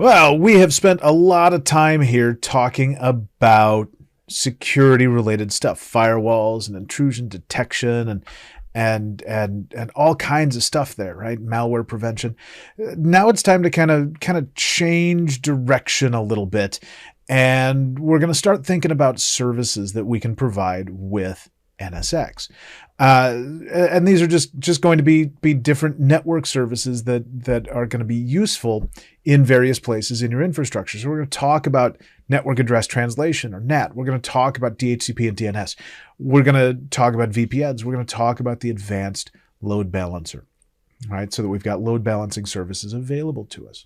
Well, we have spent a lot of time here talking about security related stuff, firewalls and intrusion detection and all kinds of stuff there, right? Malware prevention. Now it's time to kind of change direction a little bit, and we're going to start thinking about services that we can provide with NSX. And these are just going to be different network services that are going to be useful in various places in your infrastructure. So we're going to talk about network address translation, or NAT. We're going to talk about DHCP and DNS. We're going to talk about VPNs. We're going to talk about the advanced load balancer, right? So that we've got load balancing services available to us.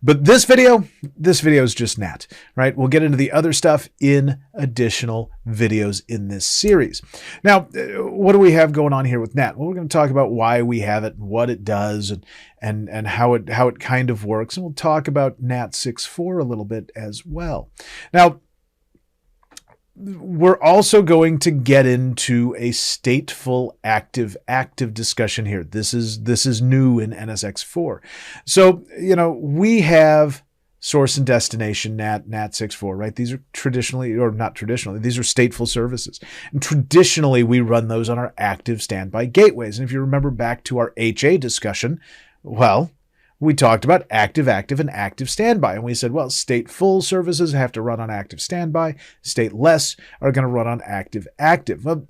But this video is just NAT, right? We'll get into the other stuff in additional videos in this series. Now, what do we have going on here with NAT? Well, we're going to talk about why we have it, what it does, and how it kind of works. And we'll talk about NAT 6.4 a little bit as well. Now, we're also going to get into a stateful active discussion here. This is new in NSX 4. So, we have source and destination NAT 6.4, right? These are traditionally, or not traditionally, these are stateful services. And traditionally, we run those on our active standby gateways. And if you remember back to our HA discussion, well, we talked about active, and active standby. And we said, well, stateful services have to run on active standby. Stateless are going to run on active. Well,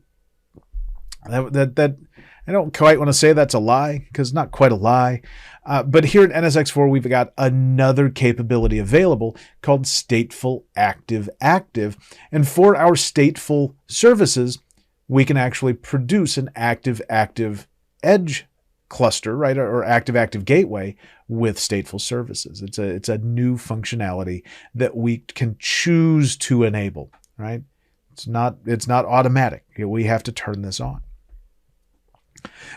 that I don't quite want to say that's a lie, because it's not quite a lie. But here at NSX4, we've got another capability available called stateful active. And for our stateful services, we can actually produce an active edge cluster, right, or active gateway with stateful services. It's a new functionality that we can choose to enable, right? It's not automatic. We have to turn this on.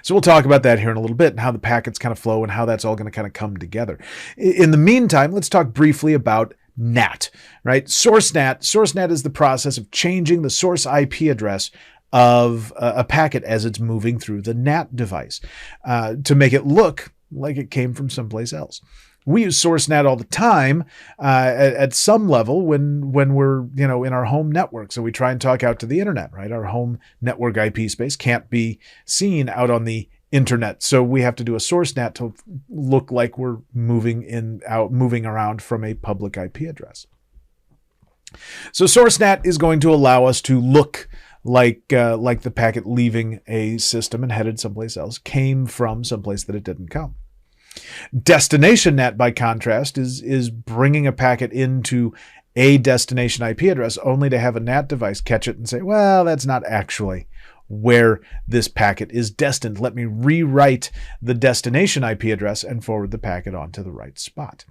So we'll talk about that here in a little bit, and how the packets kind of flow and how that's all going to kind of come together. In the meantime, let's talk briefly about NAT, right? Source NAT is the process of changing the source IP address of a packet as it's moving through the NAT device to make it look like it came from someplace else. We use source NAT all the time at some level when we're in our home network. So we try and talk out to the internet, right? Our home network IP space can't be seen out on the internet, so we have to do a source NAT to look like we're moving around from a public IP address. So source NAT is going to allow us to look like the packet leaving a system and headed someplace else came from someplace that it didn't come. Destination NAT, by contrast, is bringing a packet into a destination IP address only to have a NAT device catch it and say, well, that's not actually where this packet is destined. Let me rewrite the destination IP address and forward the packet onto the right spot.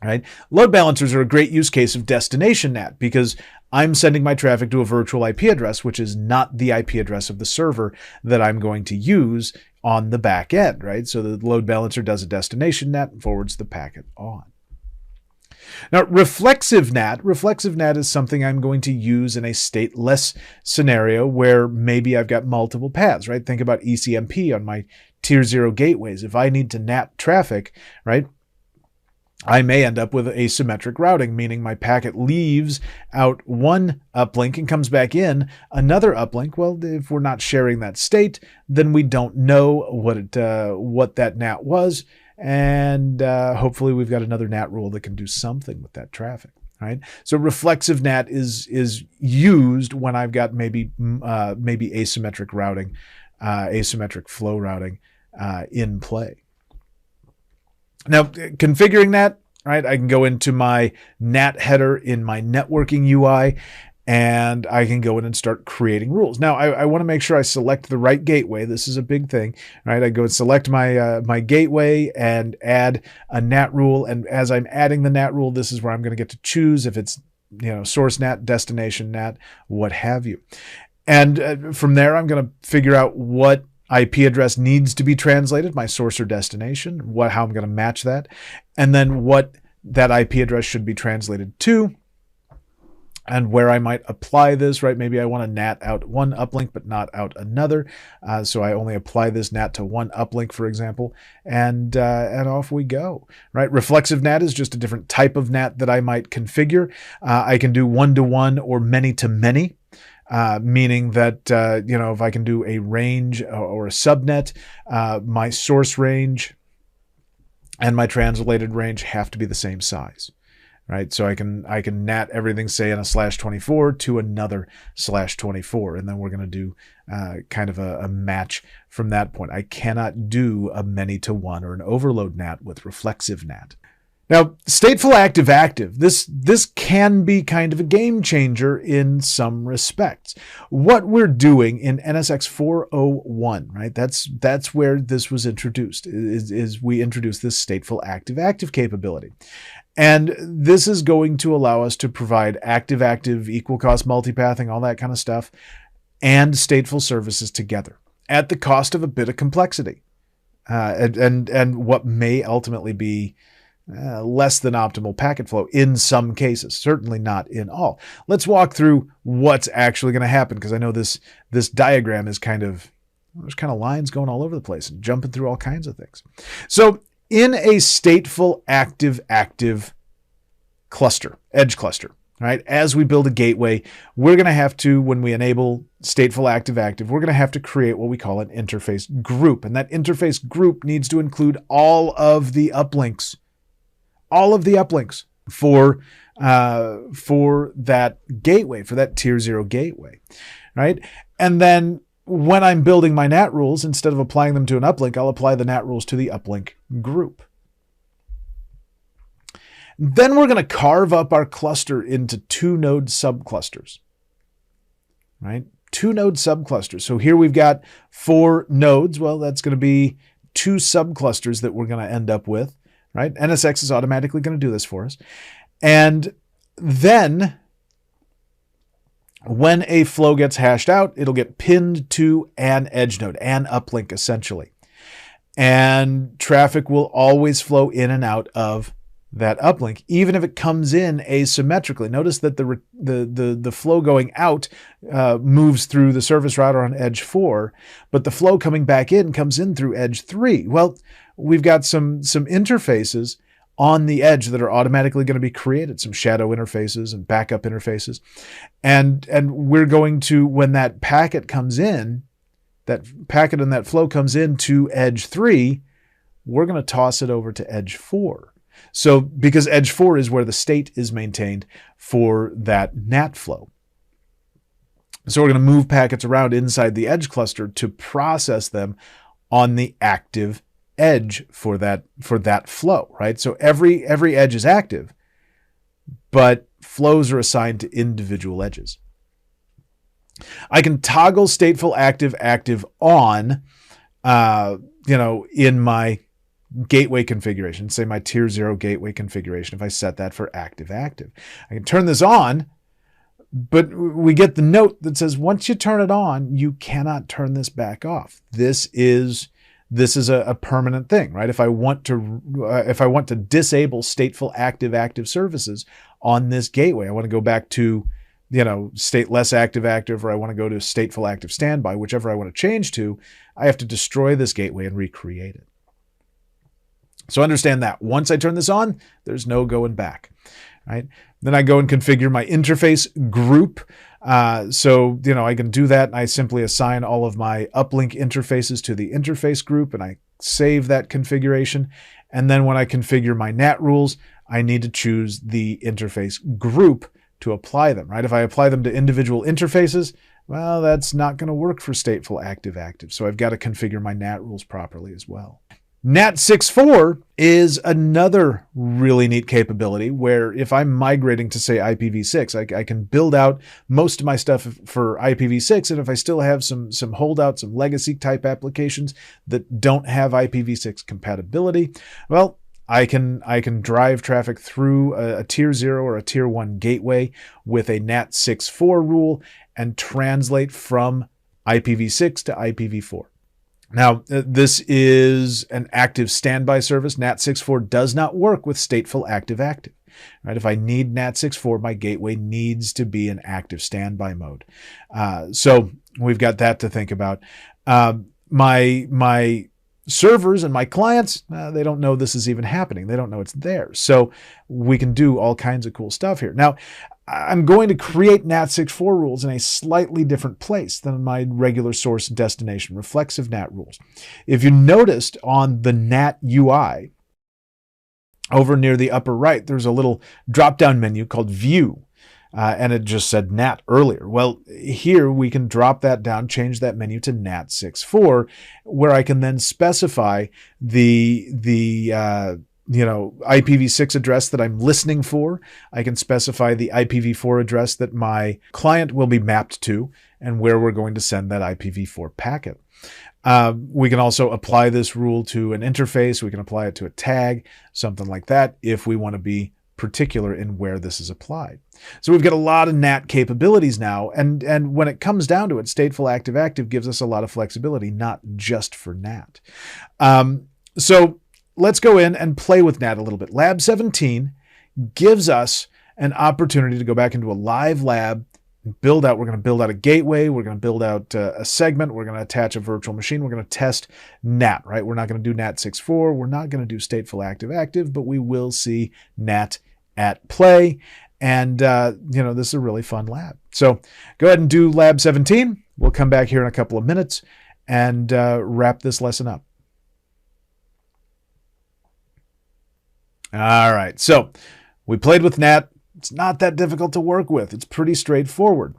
Right? Load balancers are a great use case of destination NAT, because I'm sending my traffic to a virtual IP address, which is not the IP address of the server that I'm going to use on the back end, right? So the load balancer does a destination NAT and forwards the packet on. Now, reflexive NAT is something I'm going to use in a stateless scenario where maybe I've got multiple paths, right? Think about ECMP on my tier 0 gateways. If I need to NAT traffic, right, I may end up with asymmetric routing, meaning my packet leaves out one uplink and comes back in another uplink. Well, if we're not sharing that state, then we don't know what that NAT was, and hopefully we've got another NAT rule that can do something with that traffic. Right? So reflexive NAT is used when I've got maybe asymmetric routing, asymmetric flow routing in play. Now, configuring NAT, right? I can go into my NAT header in my networking UI, and I can go in and start creating rules. Now, I want to make sure I select the right gateway. This is a big thing, right? I go and select my gateway and add a NAT rule. And as I'm adding the NAT rule, this is where I'm going to get to choose if it's source NAT, destination NAT, what have you. And from there, I'm going to figure out what IP address needs to be translated, my source or destination, how I'm going to match that, and then what that IP address should be translated to. and where I might apply this, right? Maybe I want to NAT out one uplink, but not out another. So I only apply this NAT to one uplink, for example, and off we go, right? Reflexive NAT is just a different type of NAT that I might configure. I can do one-to-one or many-to-many. Meaning that, if I can do a range or a subnet, my source range and my translated range have to be the same size, right? So I can NAT everything, say, in a /24 to another /24, and then we're going to do kind of a match from that point. I cannot do a many-to-one or an overload NAT with reflexive NAT. Now, stateful active-active, this can be kind of a game changer in some respects. What we're doing in NSX 401, right? That's where this was introduced, is we introduced this stateful active-active capability. And this is going to allow us to provide active-active, equal cost multipathing, all that kind of stuff, and stateful services together at the cost of a bit of complexity, and what may ultimately be less than optimal packet flow in some cases, certainly not in all. Let's walk through what's actually going to happen, because I know this diagram is there's kind of lines going all over the place and jumping through all kinds of things. So in a stateful active-active cluster, edge cluster, right? As we build a gateway, we're going to have to, when we enable stateful active-active, we're going to have to create what we call an interface group. And that interface group needs to include all of the uplinks for that gateway, for that tier 0 gateway, right? And then when I'm building my NAT rules, instead of applying them to an uplink, I'll apply the NAT rules to the uplink group. Then we're going to carve up our cluster into 2-node subclusters, right? 2-node subclusters. So here we've got 4 nodes. Well, that's going to be 2 subclusters that we're going to end up with. Right? NSX is automatically going to do this for us. And then when a flow gets hashed out, it'll get pinned to an edge node, an uplink essentially. And traffic will always flow in and out of that uplink, even if it comes in asymmetrically. Notice that the flow going out moves through the service router on edge 4, but the flow coming back in comes in through edge 3. Well, we've got some interfaces on the edge that are automatically going to be created, some shadow interfaces and backup interfaces. And we're going to, when that packet comes in, that packet and that flow comes into edge 3, we're going to toss it over to edge 4. So because edge 4 is where the state is maintained for that NAT flow. So we're going to move packets around inside the edge cluster to process them on the active edge for that flow, right? So every edge is active, but flows are assigned to individual edges. I can toggle stateful active on, in my gateway configuration, say my tier 0 gateway configuration, if I set that for active. I can turn this on, but we get the note that says, once you turn it on, you cannot turn this back off. This is a permanent thing, right? If I want to disable stateful active services on this gateway, I want to go back to, state less active, or I want to go to stateful active standby, whichever I want to change to, I have to destroy this gateway and recreate it. So understand that once I turn this on, there's no going back, right? Then I go and configure my interface group. So I can do that. I simply assign all of my uplink interfaces to the interface group, and I save that configuration. And then when I configure my NAT rules, I need to choose the interface group to apply them, right? If I apply them to individual interfaces, well, that's not going to work for stateful active. So I've got to configure my NAT rules properly as well. NAT 6.4 is another really neat capability where if I'm migrating to, say, IPv6, I can build out most of my stuff for IPv6, and if I still have some holdouts, some legacy type applications that don't have IPv6 compatibility, well, I can drive traffic through a tier 0 or a tier 1 gateway with a NAT 6.4 rule and translate from IPv6 to IPv4. Now, this is an active standby service. NAT 6.4 does not work with stateful active. right? If I need NAT 6.4, my gateway needs to be in active standby mode. So we've got that to think about. My servers and my clients, they don't know this is even happening. They don't know it's there. So we can do all kinds of cool stuff here. Now, I'm going to create NAT 6.4 rules in a slightly different place than my regular source and destination reflexive NAT rules. If you noticed on the NAT UI, over near the upper right, there's a little drop-down menu called View. And it just said NAT earlier. Well, here we can drop that down, change that menu to NAT 6.4, where I can then specify the IPv6 address that I'm listening for. I can specify the IPv4 address that my client will be mapped to and where we're going to send that IPv4 packet. We can also apply this rule to an interface. We can apply it to a tag, something like that, if we want to be particular in where this is applied. So we've got a lot of NAT capabilities now, and when it comes down to it, stateful active-active gives us a lot of flexibility, not just for NAT. So let's go in and play with NAT a little bit. Lab 17 gives us an opportunity to go back into a live lab and build out. We're going to build out a gateway. We're going to build out a segment. We're going to attach a virtual machine. We're going to test NAT, right? We're not going to do NAT 6.4. We're not going to do stateful active-active, but we will see NAT at play. And, this is a really fun lab. So go ahead and do lab 17. We'll come back here in a couple of minutes and wrap this lesson up. All right. So we played with NAT. It's not that difficult to work with. It's pretty straightforward.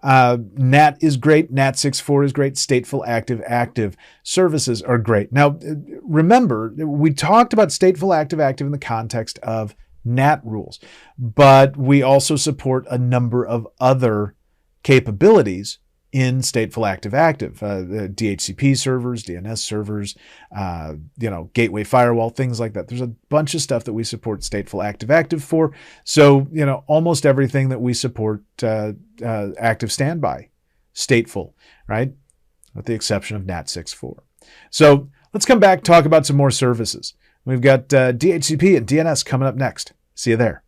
NAT is great. NAT 6.4 is great. Stateful active-active services are great. Now, remember, we talked about stateful active-active in the context of NAT rules, but we also support a number of other capabilities in stateful active-active, DHCP servers, DNS servers, gateway firewall, things like that. There's a bunch of stuff that we support stateful active-active for. So, almost everything that we support active standby, stateful, right? With the exception of NAT 6.4. So let's come back, talk about some more services. We've got DHCP and DNS coming up next. See you there.